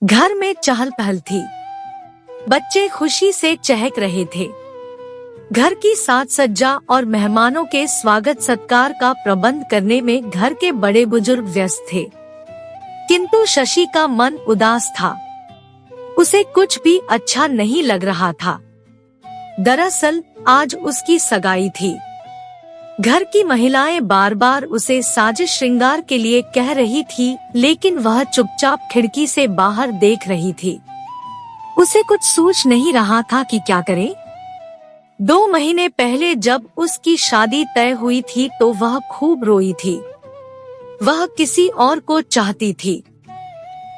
घर में चहल पहल थी। बच्चे खुशी से चहक रहे थे। घर की साज सज्जा और मेहमानों के स्वागत सत्कार का प्रबंध करने में घर के बड़े बुजुर्ग व्यस्त थे। किंतु शशि का मन उदास था। उसे कुछ भी अच्छा नहीं लग रहा था। दरअसल आज उसकी सगाई थी। घर की महिलाएं बार बार उसे साजिश श्रृंगार के लिए कह रही थी, लेकिन वह चुपचाप खिड़की से बाहर देख रही थी। उसे कुछ सूझ नहीं रहा था कि क्या करे। 2 महीने पहले जब उसकी शादी तय हुई थी तो वह खूब रोई थी। वह किसी और को चाहती थी,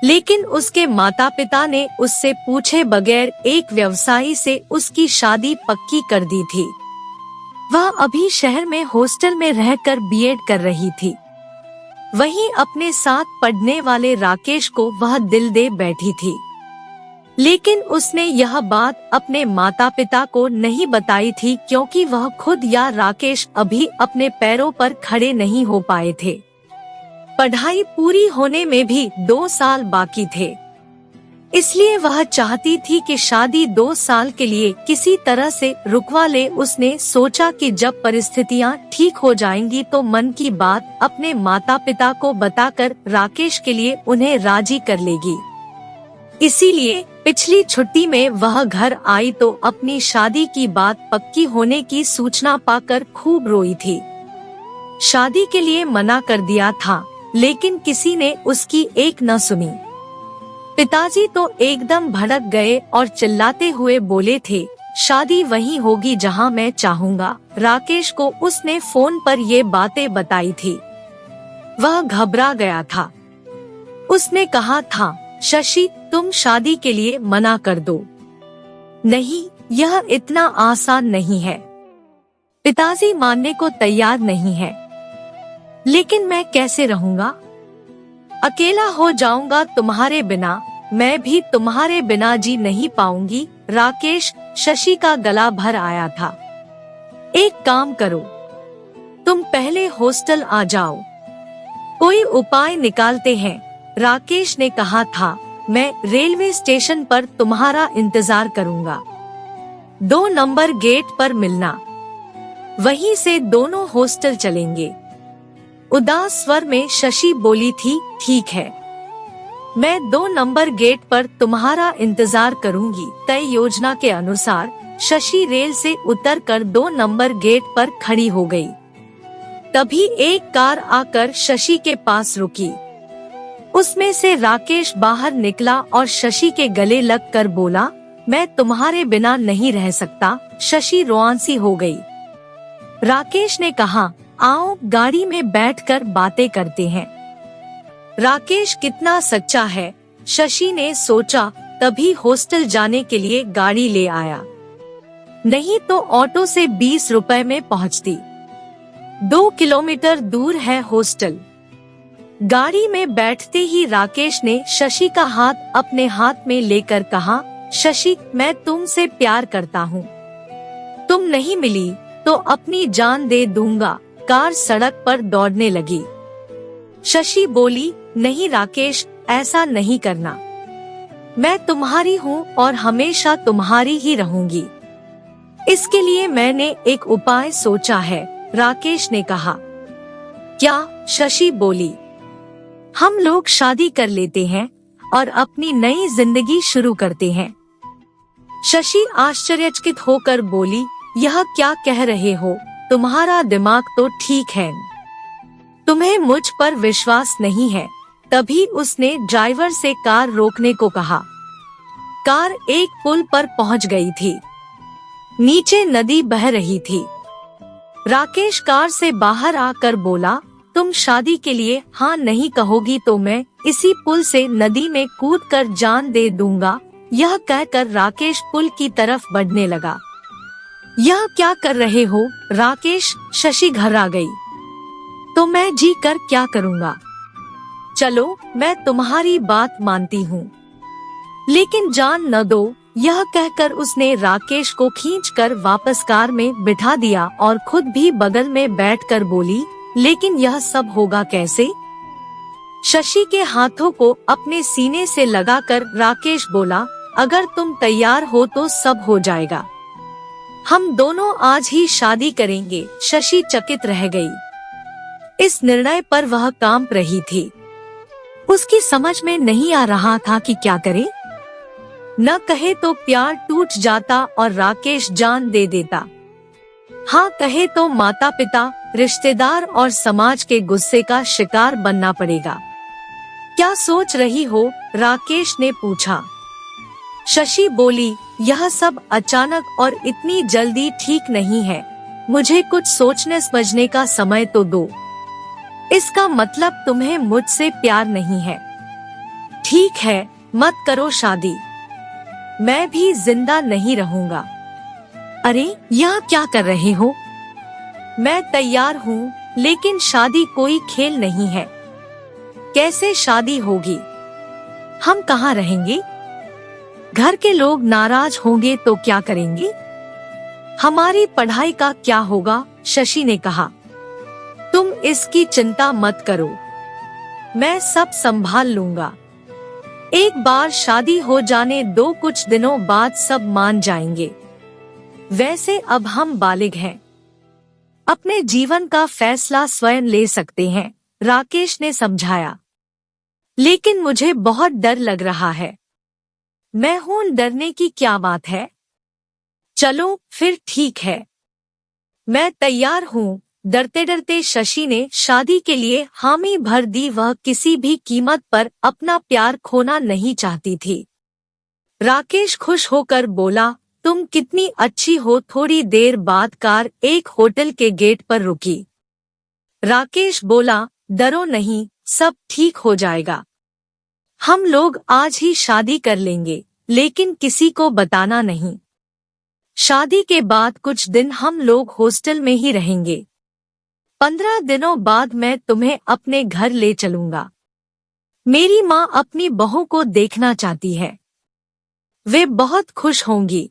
लेकिन उसके माता पिता ने उससे पूछे बगैर एक व्यवसायी से उसकी शादी पक्की कर दी थी। वह अभी शहर में हॉस्टल में रहकर बीएड कर रही थी। वहीं अपने साथ पढ़ने वाले राकेश को वह दिल दे बैठी थी, लेकिन उसने यह बात अपने माता पिता को नहीं बताई थी, क्योंकि वह खुद या राकेश अभी अपने पैरों पर खड़े नहीं हो पाए थे। पढ़ाई पूरी होने में भी 2 साल बाकी थे, इसलिए वह चाहती थी कि शादी 2 साल के लिए किसी तरह से रुकवा ले। उसने सोचा कि जब परिस्थितियां ठीक हो जाएंगी तो मन की बात अपने माता पिता को बताकर राकेश के लिए उन्हें राजी कर लेगी। इसीलिए पिछली छुट्टी में वह घर आई तो अपनी शादी की बात पक्की होने की सूचना पाकर खूब रोई थी। शादी के लिए मना कर दिया था, लेकिन किसी ने उसकी एक न सुनी। पिताजी तो एकदम भड़क गए और चिल्लाते हुए बोले थे, शादी वहीं होगी जहां मैं चाहूँगा। राकेश को उसने फोन पर ये बातें बताई थी। वह घबरा गया था। उसने कहा था, शशि तुम शादी के लिए मना कर दो। नहीं, यह इतना आसान नहीं है। पिताजी मानने को तैयार नहीं है। लेकिन मैं कैसे रहूँगा? अकेला हो जाऊंगा तुम्हारे बिना। मैं भी तुम्हारे बिना जी नहीं पाऊंगी। राकेश शशि का गला भर आया था। एक काम करो, तुम पहले हॉस्टल आ जाओ, कोई उपाय निकालते हैं। राकेश ने कहा था, मैं रेलवे स्टेशन पर तुम्हारा इंतजार करूंगा। 2 नंबर गेट पर मिलना, वहीं से दोनों हॉस्टल चलेंगे। उदास स्वर में शशि बोली थी, ठीक है, मैं 2 नंबर गेट पर तुम्हारा इंतजार करूंगी। तय योजना के अनुसार शशि रेल से उतरकर 2 नंबर गेट पर खड़ी हो गई। तभी एक कार आकर शशि के पास रुकी। उसमें से राकेश बाहर निकला और शशि के गले लगकर बोला, मैं तुम्हारे बिना नहीं रह सकता। शशि रोआंसी हो गई। राकेश ने कहा, आओ गाड़ी में बैठकर बातें करते हैं। राकेश कितना सच्चा है, शशि ने सोचा। तभी हॉस्टल जाने के लिए गाड़ी ले आया, नहीं तो ऑटो से 20 रुपए में पहुंचती। 2 किलोमीटर दूर है हॉस्टल। गाड़ी में बैठते ही राकेश ने शशि का हाथ अपने हाथ में लेकर कहा, शशि मैं तुमसे प्यार करता हूँ। तुम नहीं मिली तो अपनी जान दे दूंगा। कार सड़क पर दौड़ने लगी। शशि बोली, नहीं राकेश, ऐसा नहीं करना। मैं तुम्हारी हूँ और हमेशा तुम्हारी ही रहूंगी। इसके लिए मैंने एक उपाय सोचा है, राकेश ने कहा। क्या? शशि बोली, हम लोग शादी कर लेते हैं और अपनी नई जिंदगी शुरू करते हैं। शशि आश्चर्यचकित होकर बोली, यह क्या कह रहे हो? तुम्हारा दिमाग तो ठीक है, तुम्हें मुझ पर विश्वास नहीं है। तभी उसने ड्राइवर से कार रोकने को कहा। कार एक पुल पर पहुंच गई थी। नीचे नदी बह रही थी। राकेश कार से बाहर आकर बोला, तुम शादी के लिए हाँ नहीं कहोगी तो मैं इसी पुल से नदी में कूदकर जान दे दूंगा। यह कहकर राकेश पुल की तरफ बढ़ने लगा। यह क्या कर रहे हो राकेश? शशि घबरा गई। तो मैं जी कर क्या करूँगा? चलो मैं तुम्हारी बात मानती हूँ, लेकिन जान न दो। यह कहकर उसने राकेश को खींचकर वापस कार में बिठा दिया और खुद भी बगल में बैठकर बोली, लेकिन यह सब होगा कैसे? शशि के हाथों को अपने सीने से लगाकर राकेश बोला, अगर तुम तैयार हो तो सब हो जाएगा। हम दोनों आज ही शादी करेंगे। शशि चकित रह गई। इस निर्णय पर वह कांप रही थी। उसकी समझ में नहीं आ रहा था कि क्या करे। न कहे तो प्यार टूट जाता और राकेश जान दे देता, हाँ कहे तो माता पिता, रिश्तेदार और समाज के गुस्से का शिकार बनना पड़ेगा। क्या सोच रही हो? राकेश ने पूछा। शशि बोली, यह सब अचानक और इतनी जल्दी ठीक नहीं है। मुझे कुछ सोचने समझने का समय तो दो। इसका मतलब तुम्हें मुझसे प्यार नहीं है। ठीक है, मत करो शादी। मैं भी जिंदा नहीं रहूंगा। अरे यह क्या कर रहे हो? मैं तैयार हूँ, लेकिन शादी कोई खेल नहीं है। कैसे शादी होगी? हम कहाँ रहेंगे? घर के लोग नाराज होंगे तो क्या करेंगे? हमारी पढ़ाई का क्या होगा? शशि ने कहा। तुम इसकी चिंता मत करो, मैं सब संभाल लूंगा। एक बार शादी हो जाने दो, कुछ दिनों बाद सब मान जाएंगे। वैसे अब हम बालिग हैं, अपने जीवन का फैसला स्वयं ले सकते हैं, राकेश ने समझाया। लेकिन मुझे बहुत डर लग रहा है। मैं हूं, डरने की क्या बात है? चलो फिर ठीक है, मैं तैयार हूँ। डरते डरते शशि ने शादी के लिए हामी भर दी। वह किसी भी कीमत पर अपना प्यार खोना नहीं चाहती थी। राकेश खुश होकर बोला, तुम कितनी अच्छी हो। थोड़ी देर बाद कार एक होटल के गेट पर रुकी। राकेश बोला, डरो नहीं, सब ठीक हो जाएगा। हम लोग आज ही शादी कर लेंगे, लेकिन किसी को बताना नहीं। शादी के बाद कुछ दिन हम लोग हॉस्टल में ही रहेंगे। 15 दिनों बाद मैं तुम्हें अपने घर ले चलूंगा। मेरी माँ अपनी बहू को देखना चाहती है, वे बहुत खुश होंगी।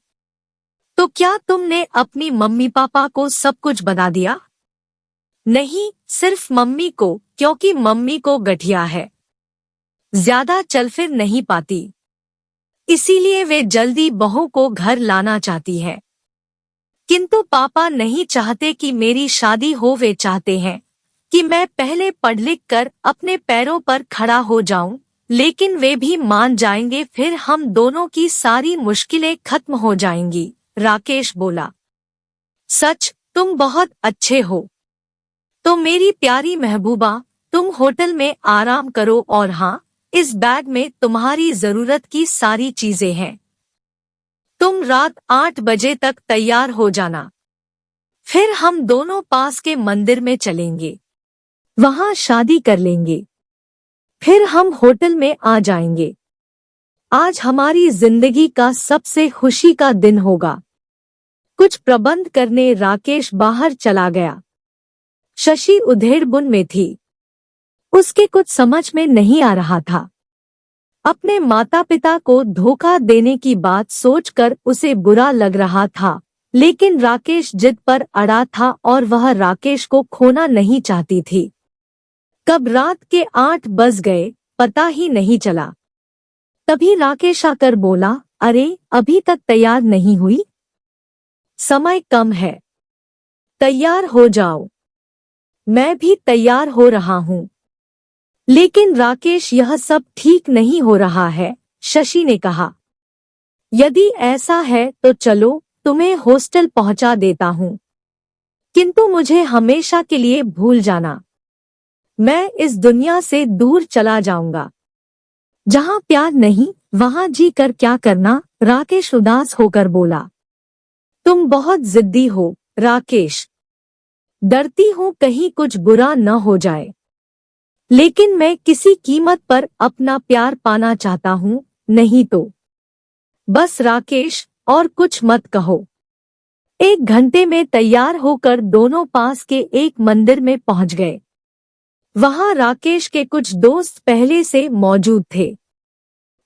तो क्या तुमने अपनी मम्मी पापा को सब कुछ बता दिया? नहीं, सिर्फ मम्मी को, क्योंकि मम्मी को गठिया है, ज्यादा चल फिर नहीं पाती, इसीलिए वे जल्दी बहू को घर लाना चाहती है। किंतु पापा नहीं चाहते कि मेरी शादी हो। वे चाहते हैं कि मैं पहले पढ़ लिख कर अपने पैरों पर खड़ा हो जाऊं, लेकिन वे भी मान जाएंगे, फिर हम दोनों की सारी मुश्किलें खत्म हो जाएंगी। राकेश बोला, सच, तुम बहुत अच्छे हो। तो मेरी प्यारी महबूबा, तुम होटल में आराम करो, और हाँ, इस बैग में तुम्हारी जरूरत की सारी चीजें हैं। तुम रात 8 बजे तक तैयार हो जाना, फिर हम दोनों पास के मंदिर में चलेंगे, वहां शादी कर लेंगे, फिर हम होटल में आ जाएंगे। आज हमारी जिंदगी का सबसे खुशी का दिन होगा। कुछ प्रबंध करने राकेश बाहर चला गया। शशि उधेड़बुन में थी। उसके कुछ समझ में नहीं आ रहा था। अपने माता पिता को धोखा देने की बात सोचकर उसे बुरा लग रहा था, लेकिन राकेश जिद पर अड़ा था और वह राकेश को खोना नहीं चाहती थी। कब रात के 8 बज गए पता ही नहीं चला। तभी राकेश आकर बोला, अरे अभी तक तैयार नहीं हुई? समय कम है, तैयार हो जाओ। मैं भी तैयार हो रहा हूँ। लेकिन राकेश, यह सब ठीक नहीं हो रहा है, शशि ने कहा। यदि ऐसा है तो चलो, तुम्हें हॉस्टल पहुंचा देता हूँ, किंतु मुझे हमेशा के लिए भूल जाना। मैं इस दुनिया से दूर चला जाऊंगा। जहाँ प्यार नहीं, वहाँ जी कर क्या करना? राकेश उदास होकर बोला। तुम बहुत जिद्दी हो राकेश, डरती हूँ कहीं कुछ बुरा न हो जाए। लेकिन मैं किसी कीमत पर अपना प्यार पाना चाहता हूँ, नहीं तो। बस राकेश, और कुछ मत कहो। 1 घंटे में तैयार होकर दोनों पास के एक मंदिर में पहुंच गए। वहां राकेश के कुछ दोस्त पहले से मौजूद थे।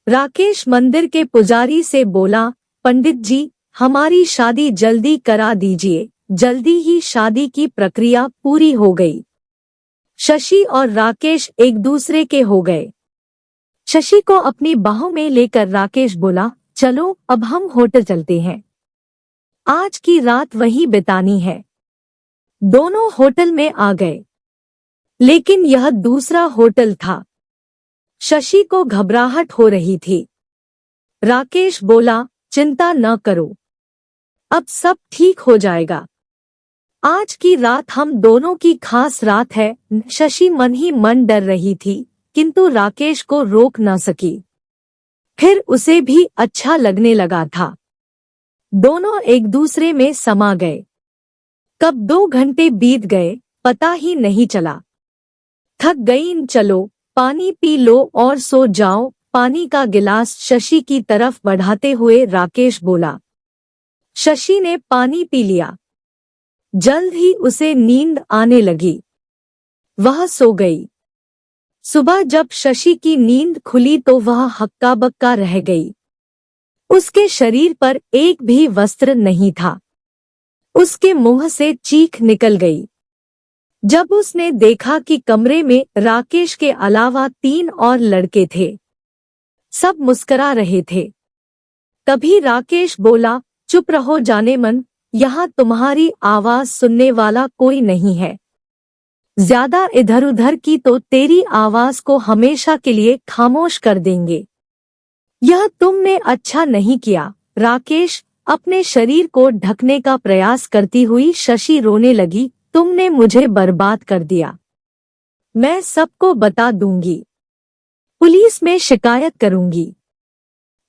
राकेश मंदिर के पुजारी से बोला, पंडित जी, हमारी शादी जल्दी करा दीजिए। जल्दी ही शादी की प्रक्रिया पूरी हो गई। शशि और राकेश एक दूसरे के हो गए। शशि को अपनी बाहों में लेकर राकेश बोला, चलो अब हम होटल चलते हैं, आज की रात वहीं बितानी है। दोनों होटल में आ गए, लेकिन यह दूसरा होटल था। शशि को घबराहट हो रही थी। राकेश बोला, चिंता न करो, अब सब ठीक हो जाएगा, आज की रात हम दोनों की खास रात है। शशि मन ही मन डर रही थी, किंतु राकेश को रोक न सकी। फिर उसे भी अच्छा लगने लगा था। दोनों एक दूसरे में समा गए। कब 2 घंटे बीत गए पता ही नहीं चला। थक गई, चलो पानी पी लो और सो जाओ। पानी का गिलास शशि की तरफ बढ़ाते हुए राकेश बोला। शशि ने पानी पी लिया। जल्द ही उसे नींद आने लगी। वह सो गई। सुबह जब शशि की नींद खुली तो वह हक्का बक्का रह गई। उसके शरीर पर एक भी वस्त्र नहीं था। उसके मुंह से चीख निकल गई। जब उसने देखा कि कमरे में राकेश के अलावा 3 और लड़के थे, सब मुस्करा रहे थे। तभी राकेश बोला, चुप रहो जाने मन, यहाँ तुम्हारी आवाज सुनने वाला कोई नहीं है। ज्यादा इधर उधर की तो तेरी आवाज को हमेशा के लिए खामोश कर देंगे। यह तुमने अच्छा नहीं किया। राकेश अपने शरीर को ढकने का प्रयास करती हुई शशि रोने लगी, तुमने मुझे बर्बाद कर दिया। मैं सबको बता दूंगी, पुलिस में शिकायत करूंगी।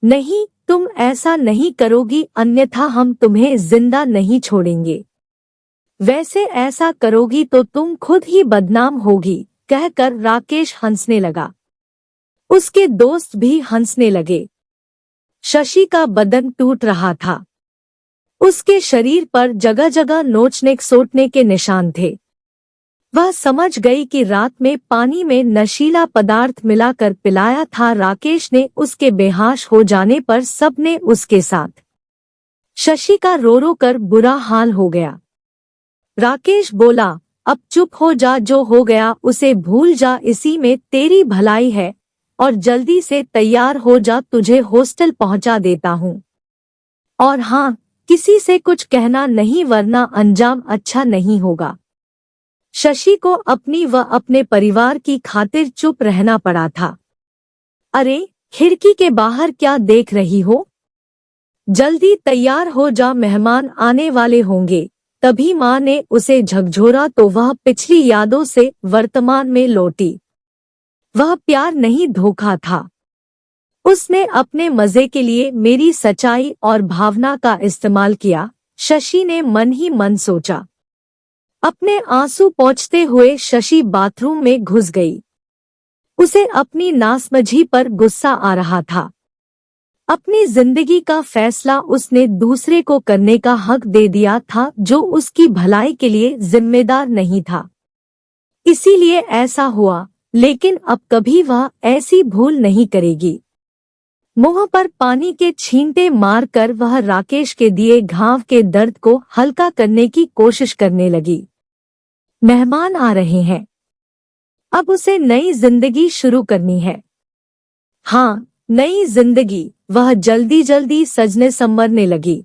नहीं, तुम ऐसा नहीं करोगी, अन्यथा हम तुम्हें जिंदा नहीं छोड़ेंगे। वैसे ऐसा करोगी तो तुम खुद ही बदनाम होगी, कहकर राकेश हंसने लगा। उसके दोस्त भी हंसने लगे। शशि का बदन टूट रहा था। उसके शरीर पर जगह जगह नोचने सोटने के निशान थे। वह समझ गई कि रात में पानी में नशीला पदार्थ मिलाकर पिलाया था राकेश ने। उसके बेहोश हो जाने पर सबने उसके साथ। शशि का रो रो कर बुरा हाल हो गया। राकेश बोला, अब चुप हो जा, जो हो गया उसे भूल जा, इसी में तेरी भलाई है। और जल्दी से तैयार हो जा, तुझे हॉस्टल पहुंचा देता हूँ। और हाँ, किसी से कुछ कहना नहीं, वरना अंजाम अच्छा नहीं होगा। शशि को अपनी व अपने परिवार की खातिर चुप रहना पड़ा था। अरे, खिड़की के बाहर क्या देख रही हो? जल्दी तैयार हो जा, मेहमान आने वाले होंगे। तभी माँ ने उसे झकझोरा तो वह पिछली यादों से वर्तमान में लौटी। वह प्यार नहीं, धोखा था। उसने अपने मजे के लिए मेरी सच्चाई और भावना का इस्तेमाल किया, शशि ने मन ही मन सोचा। अपने आंसू पोंछते हुए शशि बाथरूम में घुस गई। उसे अपनी नासमझी पर गुस्सा आ रहा था। अपनी जिंदगी का फैसला उसने दूसरे को करने का हक दे दिया था, जो उसकी भलाई के लिए जिम्मेदार नहीं था। इसीलिए ऐसा हुआ, लेकिन अब कभी वह ऐसी भूल नहीं करेगी। मुंह पर पानी के छींटे मारकर वह राकेश के दिए घाव के दर्द को हल्का करने की कोशिश करने लगी। मेहमान आ रहे हैं, अब उसे नई जिंदगी शुरू करनी है। हाँ, नई जिंदगी। वह जल्दी जल्दी सजने संवरने लगी।